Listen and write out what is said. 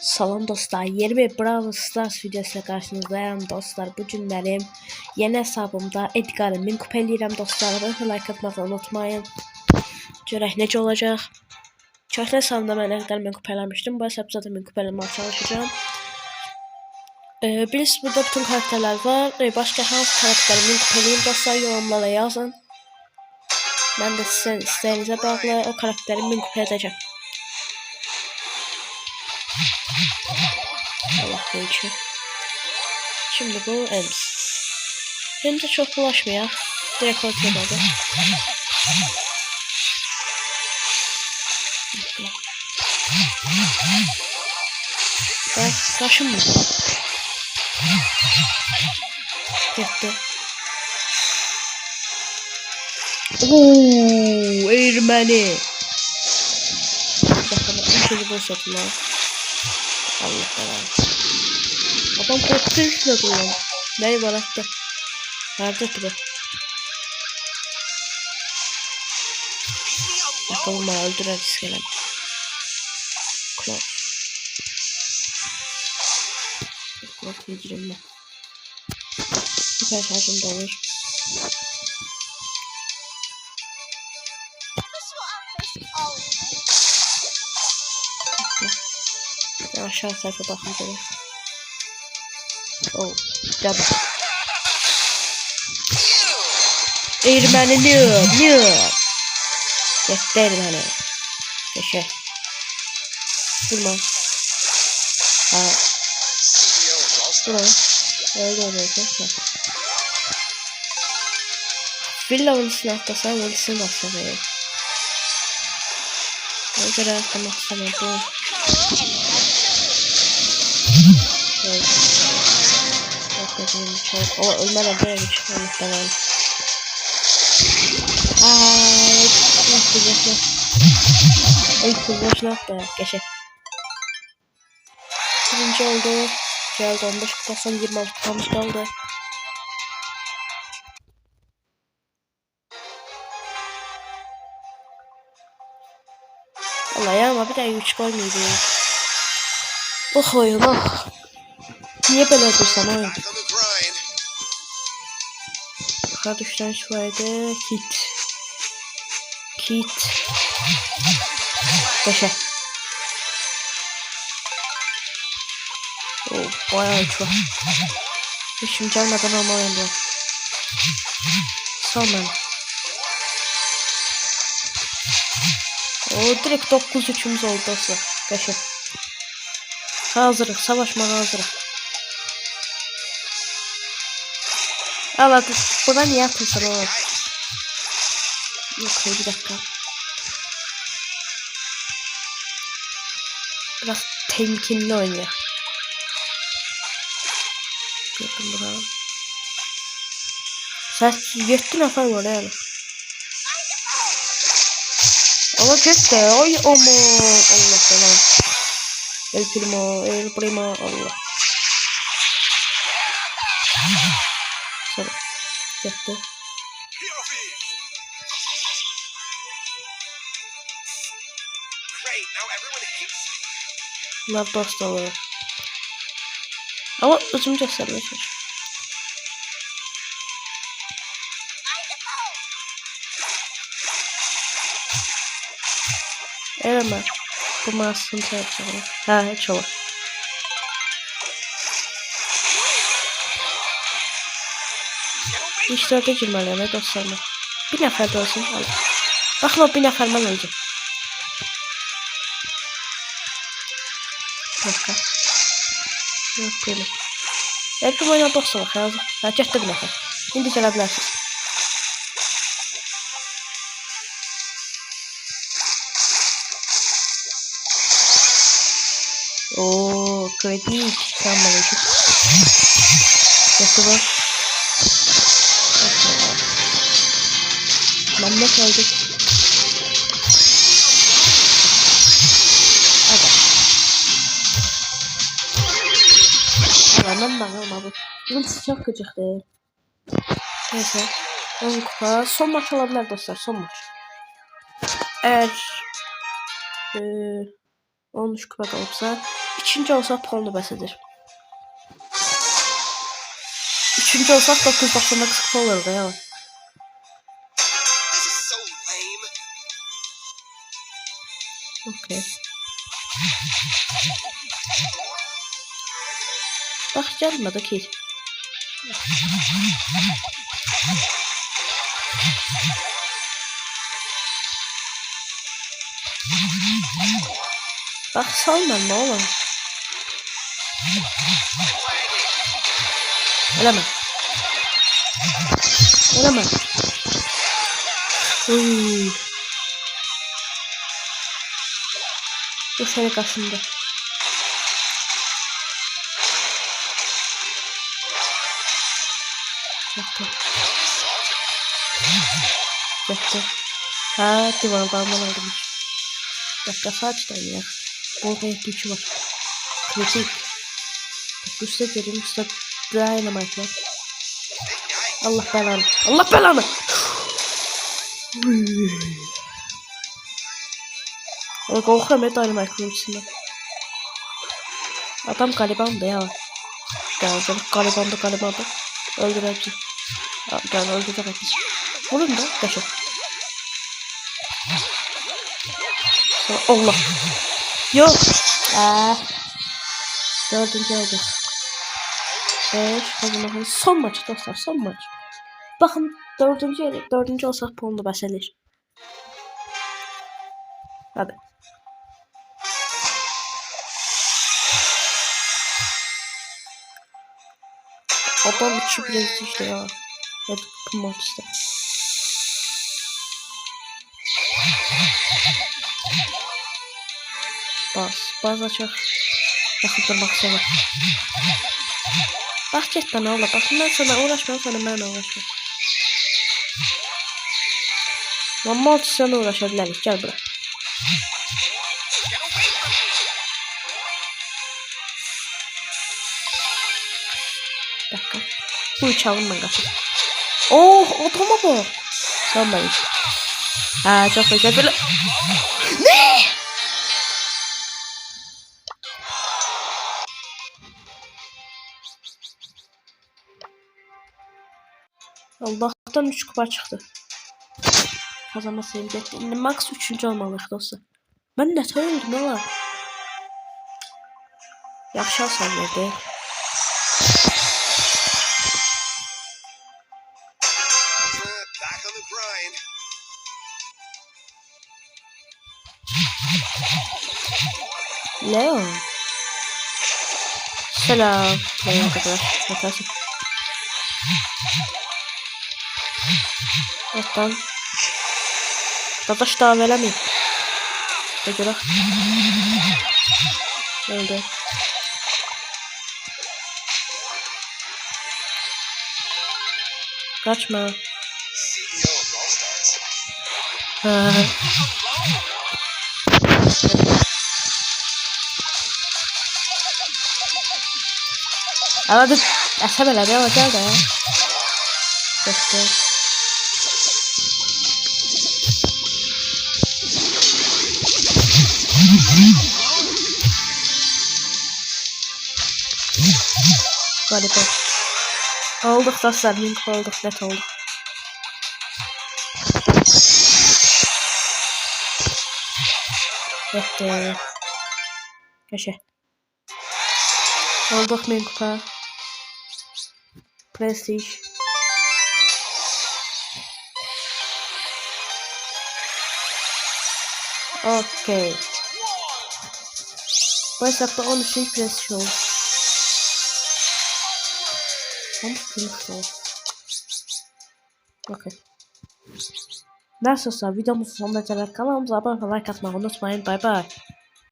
Salam dostlar, yeni bir Brawl Stars videosuyla karşınızdayım dostlar. Bu günlerim yeni hesabımda Edgar'ı 1000 kupa eləyirəm dostlar. Like atmağı unutmayın. Görək necə olacaq. Köhnə hesabımda mən Edgar'ı 1000 kupa eləmişdim. Bu hesabda da 1000 kupa eləməyə çalışacağım. Bilirsiniz burada bütün karakterler var. Başka hangi karakteri 1000 kupa eləyim dostlar, yorumlara yazın. Ben de sizin isteğinize bağlı o karakteri 1000 kupa edeceğim. Allah koyucu. Şimdi bu Ems. Ems'e çok bulaşmıyor. Direkt ortaya geldi. Taşım mı? Gitti. Ooo, Ermeni. Bakalım, şöyle boş atın. Allah Allah. Adam korkutucu üstüne kullandı. Neyi bıraktı? Nerede bu? Bakalım bana öldüren iskelem. Klov. Klov yedirim ben. Süper şarjım da olur. Aşağı sayfa bakın. Oh, double. Ermeni noob. Yeter Ermeni. Yaşa. Durma. Ha. Durma. Öyle. Villa silahtasan Wilson basıyor. Ne kadar atlamak istemiyorum. Evet. Çok. O ölmeden böyle geçiyor muhtemelen. Aaa. Oy boşuna attı. Geçe. Birinci oldu. Geldi 15 kupasından 26 kupamız kaldı. Vallahi ya ama bir daha 3 gol müydü? Oh oyun oh. Niye böyle yapıyorsan oyun? Kardeşler şu ayda Kit. Başa. Oh, bayağı çok. Şimdi gelmeden ama oyunda. Salman. O direkt 9-3'ümüz oldu dostlar. Başa. Hazırız, savaşmaya hazırız. Allah buna niye atılsın o? Yok bir dakika. Biraz temkinli oynuyor. Gördüm bunu. Sen 7 nefer var yani. Ama gitti. Oy aman. Allah falan. El primo Allah. Sonra gitti. Bunlar dost oluyor. Ama uzun göstermeye çalışıyor. Evet, bu masum yapacağım. Ha, hiç olur. İşlerde girmeliyim dostlarım. Bir nefer de olsun. Bakma bir nefer ben olacağım. Bakın. Yok böyle. Belki oyuna dostlar lazım. Gerçekten bir nefer. Şimdi gelebilirsiniz. Ooo kritik. Tamam. Yakı var. Ben ne kaldık? Hadi. Bana bu. Bunun çok gıcıktı. Neyse. 10 kupa. Son maç olabilir dostlar. Son maç. Eğer 13 kupa kalıbsa. İkinci olsaq puanlı bəs edir. Üçüncü olsaq 999 kupa olur da ya. Okay. Bak gelmedi ki. Bak salma ne olur. Eleme. Eleme. Bu sene kaşındı. Yaktı. Yaktı. Ha divardan aldım. Dakika saçtayım ya. Bol kayıt gücü var. Kritik. Üstte dedim üstte dynamite var. Allah belanı. Allah belanı. O korkuyorum ya dynamite kılıcısından. Adam galibandı ya. Gel galibandı. Öldür hepsi. Gel öldürecek hepsi. Vurun da kaçın. Allah. Yok. Dördüncü oldu. 5 kazanmak. Son maç dostlar, son maç. Bakın dördüncü olsak puanlı bəsəlir. Hadi. Adam 2 biraz işte ya. Hadi bu maçta. Baz açıq. Yaxındırmaq istəmir. Bax get bana ola. Bax mən sana uğraşmam, sana mənə uğraşmam. Amma sana uğraşa bilərik. Gəl bura. Dakika. Bu uçağım ben kaçır. Oh, otoma bak. Sen ben. Ha, çok güzel böyle. Ne? Allah'tan 3 kupa çıktı. Kazanmasayım geç. Şimdi max 3. olmalıyıq dostlar. Ben ne öldüm ola. Yaxşı alsam verdi. Leo. Selam. Selam arkadaşlar. Bakarsın. Alttan. Dadaş daha veremeyim. Becera. Öldü. Kaçma. Hadi əsəbələr ya, gəl də. Götür. Galiba. Olduq dostlar, link olduq, net olduq. Yetti. Köşe. Olduq min kupa. Prestige. Okay. Bu hesapta 13. Prestige oldu. 13 Prestige oldu. Okay. Nasılsa videomuzun sonuna kadar kanalımıza abone olmayı, like atmayı unutmayın. Bye bye.